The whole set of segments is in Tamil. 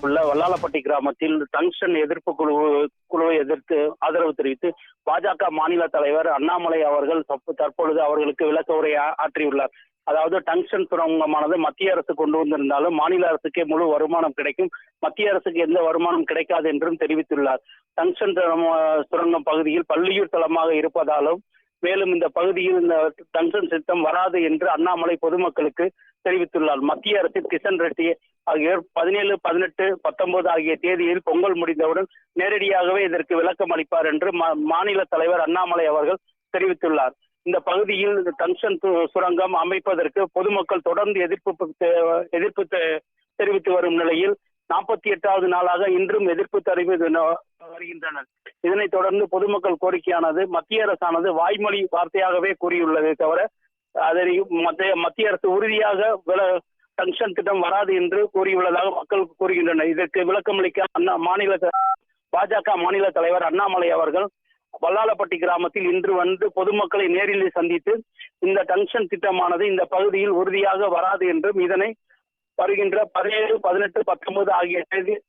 உள்ள வல்லாளப்பட்டி கிராமத்தில் டங்ஸ்டன் எதிர்ப்பு குழுவை எதிர்த்து ஆதரவு தெரிவித்து பாஜக மாநில தலைவர் அண்ணாமலை அவர்கள் தற்பொழுது அவர்களுக்கு விளக்க உரை ஆற்றியுள்ளார். அதாவது டங்ஸ்டன் சுரங்கமானது மத்திய அரசு கொண்டு வந்திருந்தாலும் மாநில அரசுக்கே முழு வருமானம் கிடைக்கும், மத்திய அரசுக்கு எந்த வருமானம் கிடைக்காது என்றும் தெரிவித்துள்ளார். டங்ஸ்டன் சுரங்கம் பகுதியில் பள்ளியூர் தளமாக இருப்பதாலும் மேலும் இந்த பகுதியில் இந்த டங்ஸ்டன் திட்டம் வராது என்று அண்ணாமலை பொதுமக்களுக்கு தெரிவித்துள்ளார். மத்திய அரசின் கிஷன் ரெட்டி ஆகியோர் 17, 18, 19 ஆகிய தேதியில் பொங்கல் முடிந்தவுடன் நேரடியாகவே இதற்கு விளக்கம் அளிப்பார் என்று மாநில தலைவர் அண்ணாமலை அவர்கள் தெரிவித்துள்ளார். இந்த பகுதியில் டங்ஸ்டன் சுரங்கம் அமைப்பதற்கு பொதுமக்கள் தொடர்ந்து எதிர்ப்பு தெரிவித்து வரும் நிலையில் 48வது நாளாக இன்றும் எதிர்ப்பு தெரிவித்து வருகின்றனர். இதனைத் தொடர்ந்து பொதுமக்கள் கோரிக்கையானது மத்திய அரசானது வாய்மொழி வார்த்தையாகவே கூறியுள்ளதை தவிர அதனை மத்திய அரசு உறுதியாக டங்ஸ்டன் திட்டம் வராது என்று கூறியுள்ளதாக மக்கள் கூறுகின்றனர். இதற்கு விளக்கமளிக்க பாஜக மாநில தலைவர் அண்ணாமலை அவர்கள் வல்லாளப்பட்டி கிராமத்தில் இன்று வந்து பொதுமக்களை நேரில் சந்தித்து இந்த டங்ஸ்டன் திட்டமானது இந்த பகுதியில் உறுதியாக வராது என்றும் இதனை வருகின்ற 17, 18, 19 ஆகிய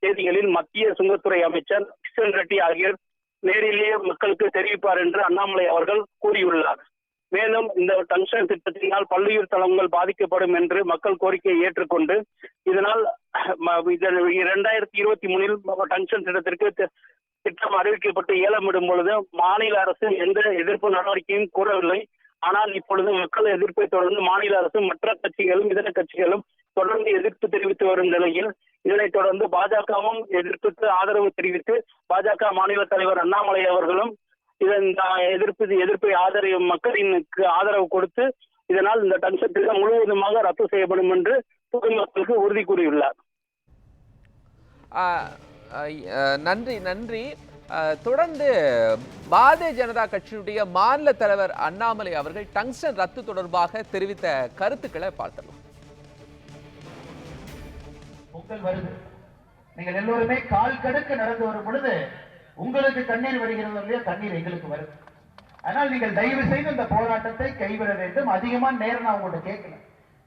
தேதிகளில் மத்திய சுங்கத்துறை அமைச்சர் கிஷன் ரெட்டி ஆகியோர் நேரிலேயே மக்களுக்கு தெரிவிப்பார் என்று அண்ணாமலை அவர்கள் கூறியுள்ளார். மேலும் இந்த டங்ஸ்டன் திட்டத்தினால் பள்ளியூர் தளங்கள் பாதிக்கப்படும் என்று மக்கள் கோரிக்கையை ஏற்றுக்கொண்டு இதனால் 2023 டங்ஸ்டன் திட்டம் அறிவிக்கப்பட்டு ஏலமிடும் பொழுது மாநில அரசு எந்த எதிர்ப்பு நடவடிக்கையும் கூறவில்லை. ஆனால் இப்பொழுது மக்கள் எதிர்ப்பை தொடர்ந்து மாநில அரசு மற்ற கட்சிகளும் இதர கட்சிகளும் தொடர்ந்து எதிர்ப்பு தெரிவித்து வரும் நிலையில் இதனைத் தொடர்ந்து பாஜகவும் எதிர்ப்புக்கு ஆதரவு தெரிவித்து பாஜக மாநில தலைவர் அண்ணாமலை அவர்களும் இந்த எதிர்ப்பை ஆதரவு மக்களினுக்கு ஆதரவு கொடுத்து இதனால் இந்த டங்ஸ்டன் திட்டம் முழுவதுமாக ரத்து செய்யப்படும் என்று பொதுமக்களுக்கு உறுதி கூறியுள்ளார். நன்றி. தொடர்ந்து பாரதிய ஜனதா கட்சியுடைய மாநில தலைவர் அண்ணாமலை அவர்கள் டங்ஸ்டன் ரத்து தொடர்பாக தெரிவித்த கருத்துக்களை பார்க்கலாம். பொங்கல் வருது, நீங்கள் எல்லோருமே கால் கடுக்க நடந்து வரும் பொழுது உங்களுக்கு கண்ணீர் வருகிறது இல்லையா, தண்ணீர் எங்களுக்கு வருது. ஆனால் நீங்கள் தயவு செய்து இந்த போராட்டத்தை கைவிட வேண்டும். அதிகமா நேரம் நான் உங்கள்கிட்ட கேட்கல.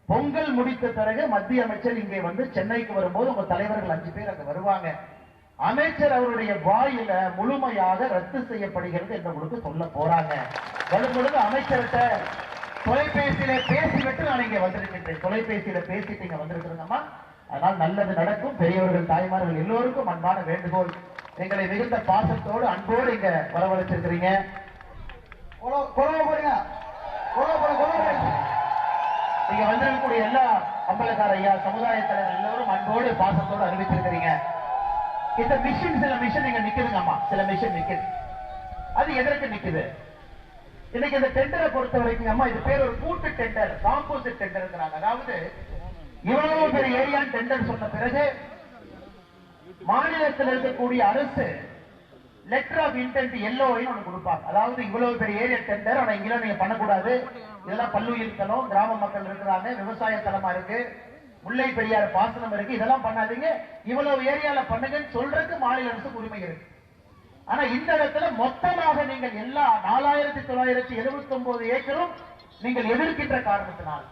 பொங்கல் முடித்த பிறகு மத்திய அமைச்சர் இங்கே வந்து சென்னைக்கு வரும்போது உங்க தலைவர்கள் 5 பேர் அங்க வருவாங்க. அமைச்சர் அவருடைய வாயில முழுமையாக ரத்து செய்யப்படுகிறது என்று உங்களுக்கு சொல்ல போறாங்க. வரும்பொழுது அமைச்சர்கிட்ட தொலைபேசியில பேசிவிட்டு நான் இங்க வந்திருக்கின்றேன். தொலைபேசியில பேசிட்டு இங்க வந்திருக்கிறோங்கம்மா. அதனால் நல்லது நடக்கும். பெரியவர்கள் தாய்மார்கள் எல்லோருக்கும் அன்பான வேண்டுகோள். எங்களை மிகுந்த பாசத்தோடு அன்போடு இங்க வரவழைச்சிருக்கிறீங்க. நீங்க வந்திருக்கக்கூடிய எல்லா அம்பலக்கார ஐயா சமுதாய தலைவர் எல்லோரும் அன்போடு பாசத்தோடு அறிவிச்சிருக்கிறீங்க. இந்த சில மிஷன் இங்க நிக்குதுங்கம்மா. சில மிஷன் நிக்குது. அது எதற்கு நிக்குது? இன்னைக்கு இந்த டெண்டரை பொறுத்த வரைக்கும் அம்மா இது பேர் ஒரு கூட்டு டெண்டர், காம்போசிட் டெண்டர். அதாவது இவ்வளவு பெரிய ஏரியா டெண்டர் சொன்ன பிறகு மாநிலத்தில் இருக்கக்கூடிய அரசு லெட்டர் ஆஃப் இன்டென்ட் எல்ஓஐ ஒன்று கொடுப்பாங்க. அதாவது இவ்வளவு பெரிய ஏரியா டெண்டர், ஆனா இங்கெல்லாம் நீங்க பண்ணக்கூடாது, இதெல்லாம் பல்லுயிர் தலம், கிராம மக்கள் இருக்கிறாங்க, விவசாய தலமா இருக்கு, முல்லை பெரியார் பாசனம் இருக்கு, இதெல்லாம் பண்ணாதீங்க, இவ்வளவு ஏரியால பண்ணுங்கன்னு சொல்றதுக்கு மாநில அரசுக்கு உரிமை இருக்கு. ஆனா இந்த இடத்துல மொத்தமாக நீங்கள் எல்லா 4979 ஏக்கரும் நீங்கள் எதிர்க்கின்ற காரணத்தினால்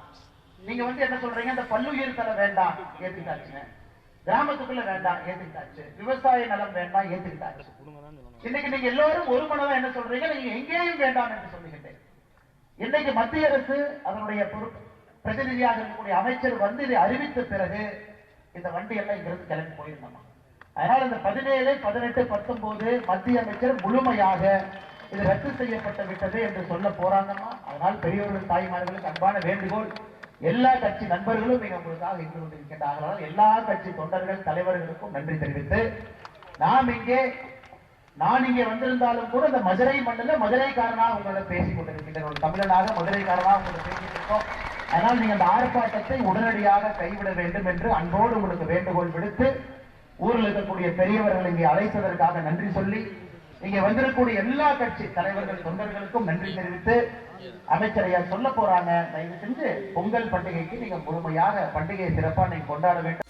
நீங்க வந்து என்ன சொல்றீங்க, இந்த பல்லுயிர் தலம் வேண்டாம் ஏத்துக்கிட்டாச்சுங்க, கிராமத்துக்குள்ள வேண்டாம் ஏத்துக்கிட்டாச்சு, விவசாய நலம் வேண்டாம் ஏத்துக்கிட்டாச்சு. இன்னைக்கு நீங்க எல்லாரும் ஒரு மனதா என்ன சொல்றீங்க, நீங்க எங்கேயும் வேண்டாம் என்று சொல்லுகின்றேன். இன்னைக்கு மத்திய அரசு அதனுடைய பிரதிநிதியாக இருக்கக்கூடிய அமைச்சர் வந்து இதை அறிவித்த பிறகு இந்த வண்டி எல்லாம் இங்கிருந்து கிளம்பி போயிருந்தோம். அதனால இந்த 17, 18, 19 மத்திய அமைச்சர் முழுமையாக இது ரத்து செய்யப்பட்டு விட்டது என்று சொல்ல போறாங்கம்மா. அதனால் பெரியவர்கள் தாய்மார்களுக்கு அன்பான வேண்டுகோள், எல்லா கட்சி நண்பர்களும் நீங்க உங்களுக்காக இருந்து கொண்டிருக்கின்றார்கள். எல்லா கட்சி தொண்டர்கள் தலைவர்களுக்கும் நன்றி தெரிவித்து நான் இங்கே வந்திருந்தாலும் கூட இந்த மதுரை மண்ணில் மதுரைக்காரனாக உங்களோட பேசிக் கொண்டிருக்கின்றன, ஒரு தமிழனாக மதுரைக்காரனாக உங்களை பேசிட்டு இருக்கோம். அதனால் நீங்க அந்த ஆர்ப்பாட்டத்தை உடனடியாக கைவிட வேண்டும் என்று அன்போடு உங்களுக்கு வேண்டுகோள் விடுத்து ஊரில் இருக்கக்கூடிய பெரியவர்கள் இங்கே அழைத்ததற்காக நன்றி சொல்லி இங்க வந்திருக்கக்கூடிய எல்லா கட்சி தலைவர்கள் தொண்டர்களுக்கும் நன்றி தெரிவித்து அமைச்சரையா சொல்ல போறாங்க. தயவு செஞ்சு பொங்கல் பண்டிகைக்கு நீங்க முழுமையாக பண்டிகையை சிறப்பாக நீங்க கொண்டாட வேண்டும்.